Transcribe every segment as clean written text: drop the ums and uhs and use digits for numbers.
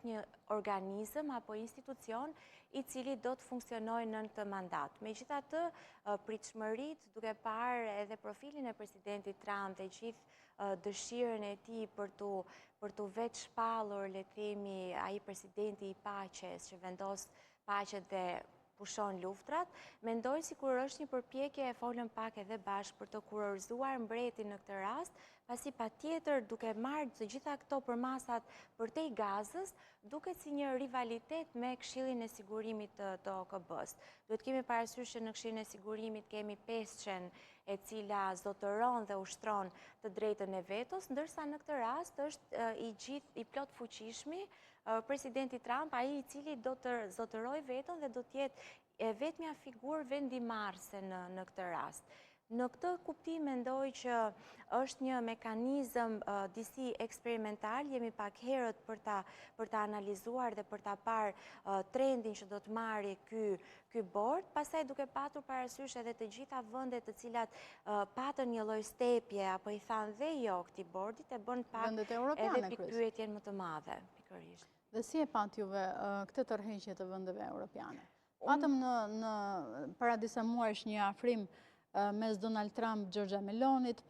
një organizëm apo institucion i cili do të funksionojë në këtë mandat. Megjithatë, pritshmëritë, duke parë edhe profilin e presidentit Trump dhe gjithë dëshirën e tij për tu vetë shpallur, le të themi, ai presidenti i paqes që vendos paqen dhe pushon luftrat, mendoj sikur është një përpjekje, e folëm pak edhe bashkë, për të kurorëzuar mbretin në këtë rast, pasi patjetër duke marrë të gjitha këto përmasat përtej Gazës, duket si një rivalitet me Këshillin e Sigurimit të OKB-s. Duhet kemi parasysh që në Këshillin e Sigurimit kemi pesqen e cila zotëron dhe ushtron të drejtën e vetos, ndërsa në këtë rast është i plot fuqishmi presidenti Trump, ai i cili do të zotëroj veton dhe do të jetë e vetmja figurë vendimarrëse në këtë rast. Në këtë kuptim mendoj që është një mekanizëm disi eksperimental, jemi pak herët për ta analizuar dhe për ta parë trendin që do të marrë ky bord, pastaj duke patur parasysh edhe të gjitha vendet të cilat patën një lloj stepje apo i thanë dhe jo këtij bordit, e bën pak edhe pikpyetjen më të madhe, pikërisht. Dhe si e pat juve këtë tërheqje të vendeve europiane? Patëm në para disa muajsh një afrim mes Donald Trump, Giorgia Melonit,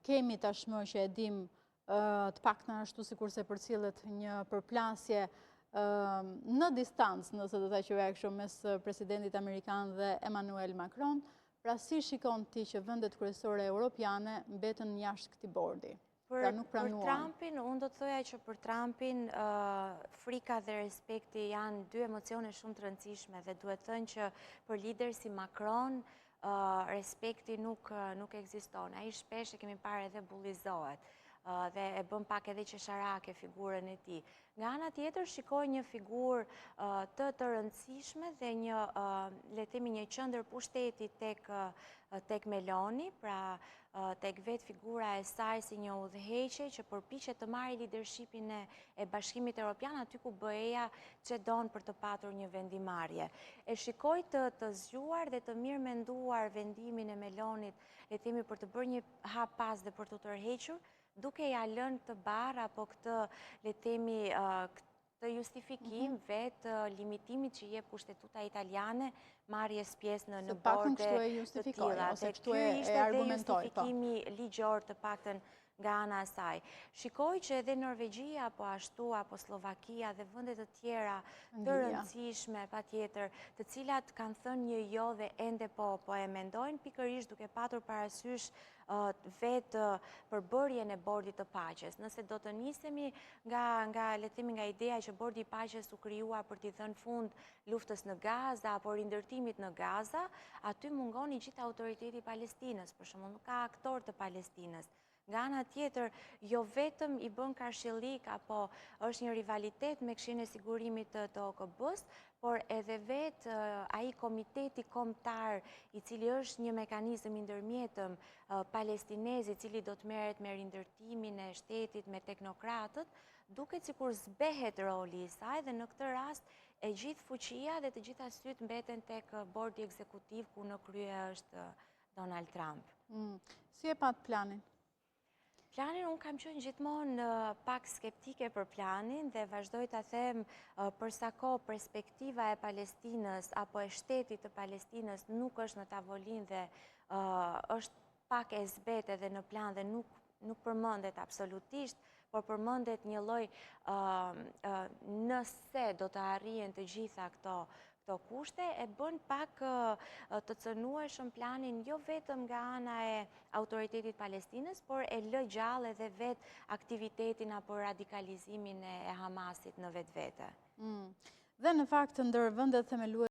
kemi tashmë që e dim të paktën ashtu sikurse përcjellet një përplasje në distancë, nëse do ta quaj kështu, mes presidentit amerikan dhe Emmanuel Macron. Pra si shikon ti që vendet kryesore europiane mbeten jashtë këtij bordi? Për Trumpin, unë do të thoja që për Trumpin frika dhe respekti janë dy emocione shumë të rëndësishme dhe duhet thënë që për lider si Macron respekti nuk ekziston. Ai shpesh e kemi parë edhe bullizohet dhe e bën pak edhe qesharake figurën e tij. Nga ana tjetër shikoj një figurë të rëndësishme dhe një, le të themi, një qendër pushteti tek Meloni, pra tek vetë figura e saj si një udhëheqje që përpiqet të marrë leadershipin e Bashkimit Evropian aty ku BE-ja çedon për të patur një vendimarrje. E shikoj të zgjuar dhe të mirë menduar vendimin e Melonit, le të themi, për të bërë një hap pas dhe për të tërhequr, duke ja lënë të barë apo këtë, le të themi, të justifikim vetë limitimit që jep kushtetuta italiane marrjes pjesë në borde të tilla. Dhe ky ishte edhe justifikimi ligjor të paktën nga ana e saj. Shikoj që edhe Norvegjia apo Slovakia dhe vende të tjera të rëndësishme patjetër, të cilat kanë thënë një jo dhe ende po e mendojnë, pikërisht duke patur parasysh vetë përbërjen e bordit të paqes. Nëse do të nisemi nga le të themi nga ideja që bordi i paqes u krijuar për t'i dhënë fund luftës në Gaza apo rindërtimit në Gaza, aty mungon i gjithë autoriteti i Palestinës, për shembull, nuk ka aktor të Palestinës. Nga ana tjetër, jo vetëm i bën karshillik apo është një rivalitet me Këshillin e Sigurimit të OKB-s, por edhe vetë ai komiteti kombëtar i cili është një mekanizëm i ndërmjetëm palestinez i cili do të merret me rindërtimin e shtetit me teknokratët, duket sikur zbehet roli i saj dhe në këtë rast e gjithë fuqia dhe të gjitha syt mbeten tek bordi ekzekutiv ku në krye është Donald Trump. Si e pat planin? Planin, unë kam qenë gjithmonë pak skeptike për planin dhe vazhdoj ta them për sa kohë perspektiva e Palestinës apo e shtetit të Palestinës nuk është në tavolinë dhe është pak e zbetë edhe në plan dhe nuk përmendet absolutisht, por përmendet një lloj nëse do të arrihen të gjitha këto kushte, e bën pak të cënueshëm planin jo vetëm nga ana e autoritetit Palestinës, por e lë gjallë edhe vetë aktivitetin apo radikalizimin e Hamasit në vetvete. Dhe në fakt ndër vendet themeluese